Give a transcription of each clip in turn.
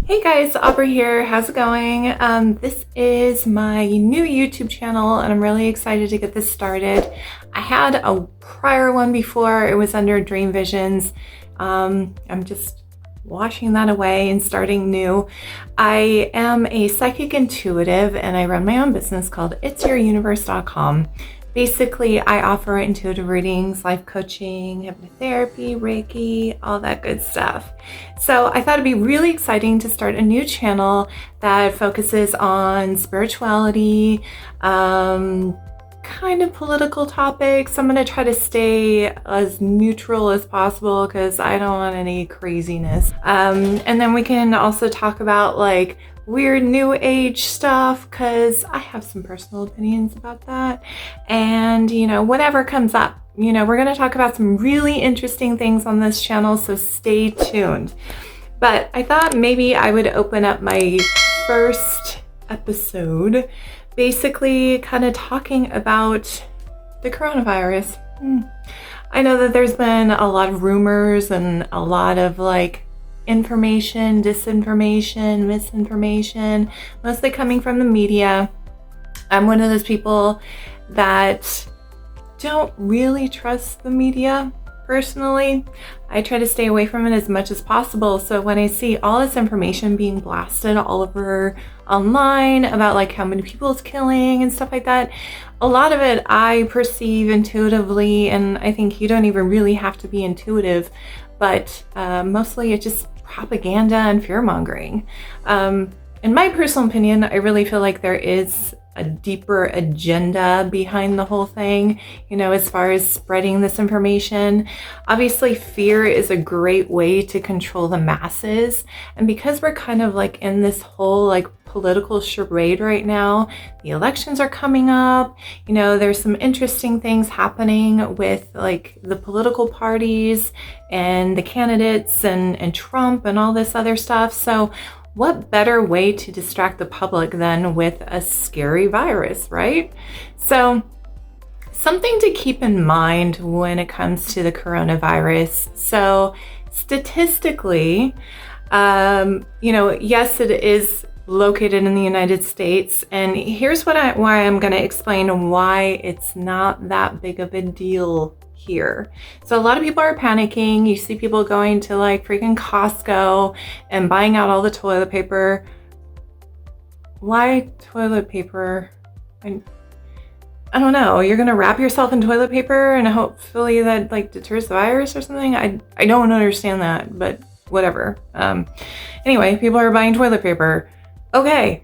Hey guys, Aubrey here. How's it going? This is my new YouTube channel and I'm really excited to get this started. I had a prior one before. It was under Dream Visions. I'm just washing that away and starting new. I am a psychic intuitive and I run my own business called itsyouruniverse.com. Basically, I offer intuitive readings, life coaching, hypnotherapy, Reiki, all that good stuff. So I thought it'd be really exciting to start a new channel that focuses on spirituality, kind of political topics. I'm going to try to stay as neutral as possible because I don't want any craziness. And then we can also talk about like weird new age stuff because I have some personal opinions about that. And whatever comes up, we're going to talk about some really interesting things on this channel, so stay tuned. But I thought maybe I would open up my first episode basically kind of talking about the coronavirus. I know that there's been a lot of rumors and a lot of information, disinformation, misinformation, mostly coming from the media. I'm one of those people that don't really trust the media personally. I try to stay away from it as much as possible. So when I see all this information being blasted all over online about how many people it's killing and stuff like that, a lot of it I perceive intuitively, and I think you don't even really have to be intuitive, but mostly it's just propaganda and fear-mongering. In my personal opinion, I really feel like there is a deeper agenda behind the whole thing, as far as spreading this information. Obviously, fear is a great way to control the masses. And because we're kind of in this whole political charade right now, the elections are coming up, there's some interesting things happening with the political parties and the candidates and Trump and all this other stuff. So what better way to distract the public than with a scary virus, right? So something to keep in mind when it comes to the coronavirus. So statistically, yes, it is located in the United States. And here's why I'm going to explain why it's not that big of a deal here. So a lot of people are panicking. You see people going to freaking Costco and buying out all the toilet paper. Why toilet paper? I don't know. You're gonna wrap yourself in toilet paper and hopefully that deters the virus or something? I don't understand that, but whatever. Anyway, people are buying toilet paper. Okay.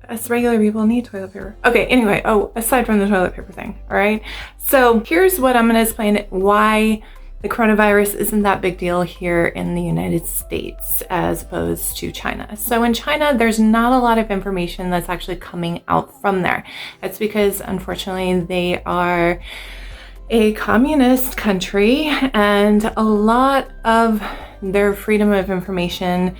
Us regular people need toilet paper. Okay, anyway, aside from the toilet paper thing, all right? So here's what I'm gonna explain why the coronavirus isn't that big deal here in the United States as opposed to China. So in China, there's not a lot of information that's actually coming out from there. That's because, unfortunately, they are a communist country and a lot of their freedom of information,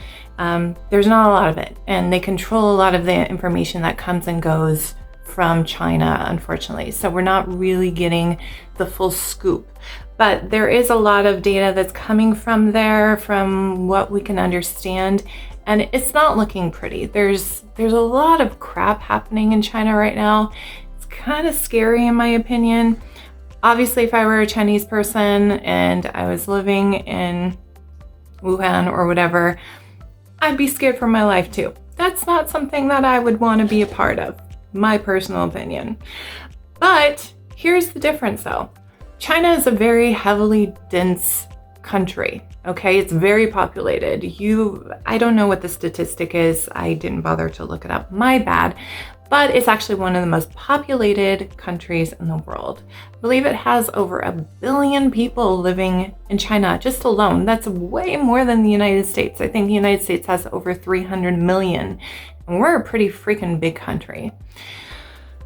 there's not a lot of it, and they control a lot of the information that comes and goes from China, unfortunately. So we're not really getting the full scoop, but there is a lot of data that's coming from there, from what we can understand, and it's not looking pretty. There's a lot of crap happening in China right now. It's kind of scary in my opinion. Obviously, if I were a Chinese person and I was living in Wuhan or whatever, I'd be scared for my life too. That's not something that I would want to be a part of, my personal opinion. But here's the difference though. China is a very heavily dense country, okay? It's very populated. I don't know what the statistic is. I didn't bother to look it up, my bad. But it's actually one of the most populated countries in the world. I believe it has over 1 billion people living in China just alone. That's way more than the United States. I think the United States has over 300 million, and we're a pretty freaking big country.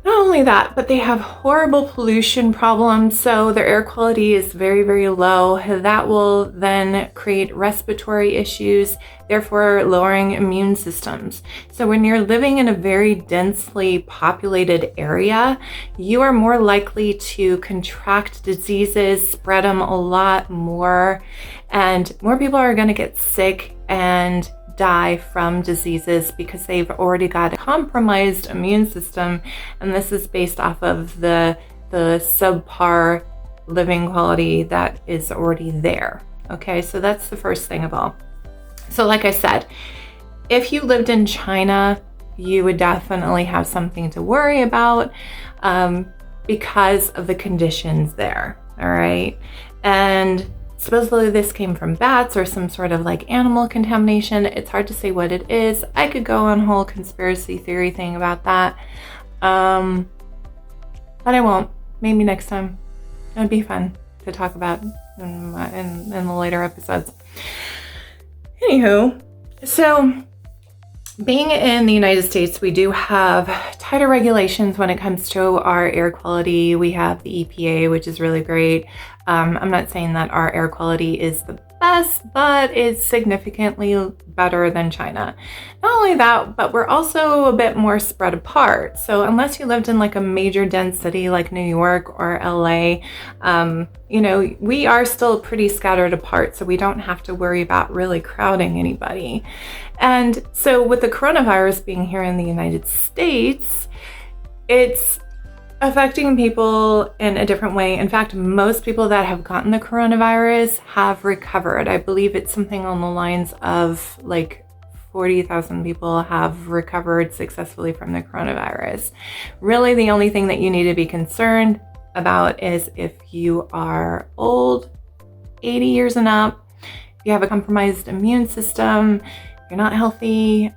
Not only that, but they have horrible pollution problems, so their air quality is very, very low. That will then create respiratory issues, therefore lowering immune systems. So when you're living in a very densely populated area, you are more likely to contract diseases, spread them a lot more, and more people are going to get sick and die from diseases because they've already got a compromised immune system, and this is based off of the subpar living quality that is already there. Okay, so that's the first thing of all. So like I said, if you lived in China, you would definitely have something to worry about because of the conditions there, all right? And supposedly this came from bats or some sort of like animal contamination. It's hard to say what it is. I could go on a whole conspiracy theory thing about that, but I won't. Maybe next time. It'd be fun to talk about in the later episodes. Anywho, so being in the United States, we do have tighter regulations when it comes to our air quality. We have the EPA, which is really great. I'm not saying that our air quality is the best, but it's significantly better than China. Not only that, but we're also a bit more spread apart. So unless you lived in like a major dense city like New York or LA, you know, we are still pretty scattered apart, so we don't have to worry about really crowding anybody. And so with the coronavirus being here in the United States, it's affecting people in a different way. In fact, most people that have gotten the coronavirus have recovered. I believe it's something on the lines of like 40,000 people have recovered successfully from the coronavirus. Really, the only thing that you need to be concerned about is if you are old, 80 years and up, if you have a compromised immune system, you're not healthy,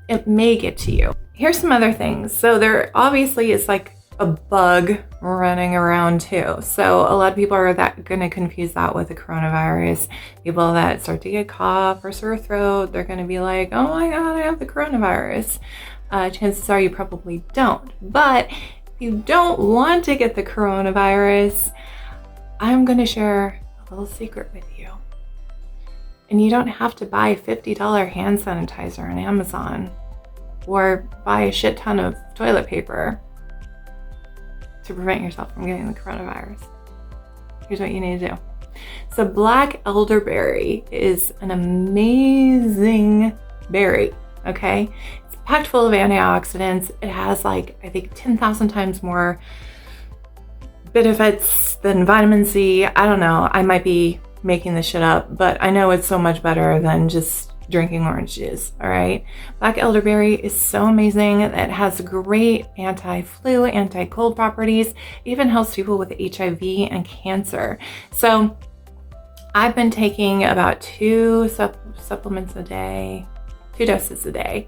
it may get to you. Here's some other things. So there obviously is like a bug running around too. So a lot of people are going to confuse that with the coronavirus. People that start to get cough or sore throat, they're going to be like, oh my God, I have the coronavirus. Chances are you probably don't. But if you don't want to get the coronavirus, I'm going to share a little secret with you. And you don't have to buy $50 hand sanitizer on Amazon or buy a shit ton of toilet paper to prevent yourself from getting the coronavirus. Here's what you need to do. So black elderberry is an amazing berry, okay? It's packed full of antioxidants. It has like, I think 10,000 times more benefits than vitamin C. I don't know, I might be making this shit up, but I know it's so much better than just drinking orange juice, all right? Black elderberry is so amazing. It has great anti-flu, anti-cold properties. It even helps people with HIV and cancer. So I've been taking about 2 supplements a day, 2 doses a day.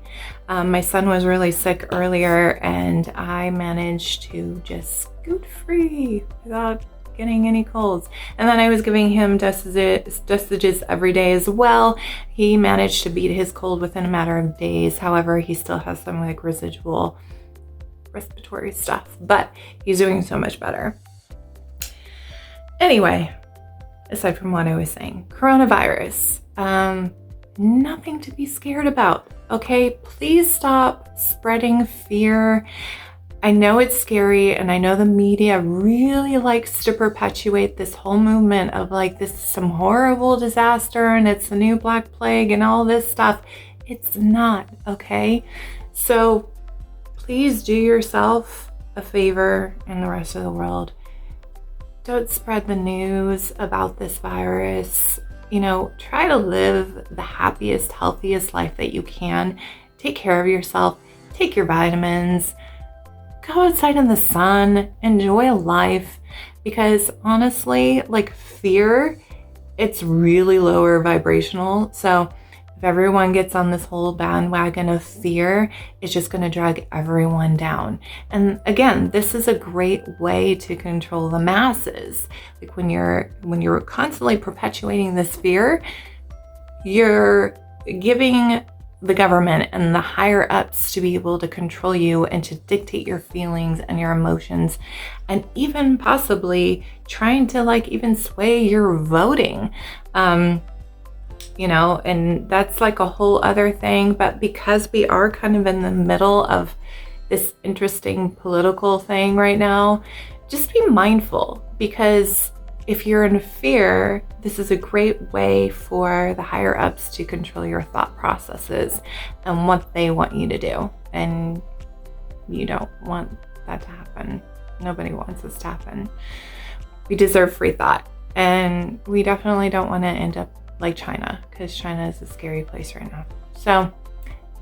My son was really sick earlier and I managed to just scoot free without getting any colds. And then I was giving him dosages every day as well. He managed to beat his cold within a matter of days. However, he still has some like residual respiratory stuff, but he's doing so much better. Anyway, aside from what I was saying, coronavirus, nothing to be scared about, okay? Please stop spreading fear. I know it's scary, and I know the media really likes to perpetuate this whole movement of like, this is some horrible disaster and it's the new Black Plague and all this stuff. It's not, okay? So please do yourself a favor and the rest of the world. Don't spread the news about this virus. You know, try to live the happiest, healthiest life that you can. Take care of yourself, take your vitamins, go outside in the sun, enjoy life, because honestly, like fear, it's really lower vibrational. So if everyone gets on this whole bandwagon of fear, it's just going to drag everyone down. And again, this is a great way to control the masses. Like when you're constantly perpetuating this fear, you're giving the government and the higher ups to be able to control you and to dictate your feelings and your emotions, and even possibly trying to like even sway your voting. You know, and that's like a whole other thing. But because we are kind of in the middle of this interesting political thing right now, just be mindful, because if you're in fear, this is a great way for the higher ups to control your thought processes and what they want you to do. And you don't want that to happen. Nobody wants this to happen. We deserve free thought. And we definitely don't want to end up like China, because China is a scary place right now. So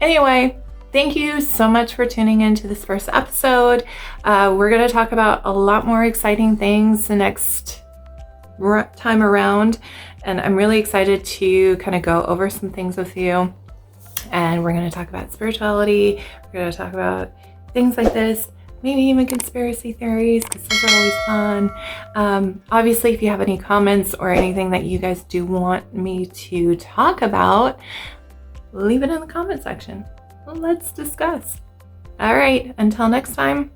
anyway, thank you so much for tuning into this first episode. We're going to talk about a lot more exciting things the next time around. And I'm really excited to kind of go over some things with you. And we're going to talk about spirituality. We're going to talk about things like this. Maybe even conspiracy theories, because those are always fun. Obviously, if you have any comments or anything that you guys do want me to talk about, leave it in the comment section. Let's discuss. All right, until next time.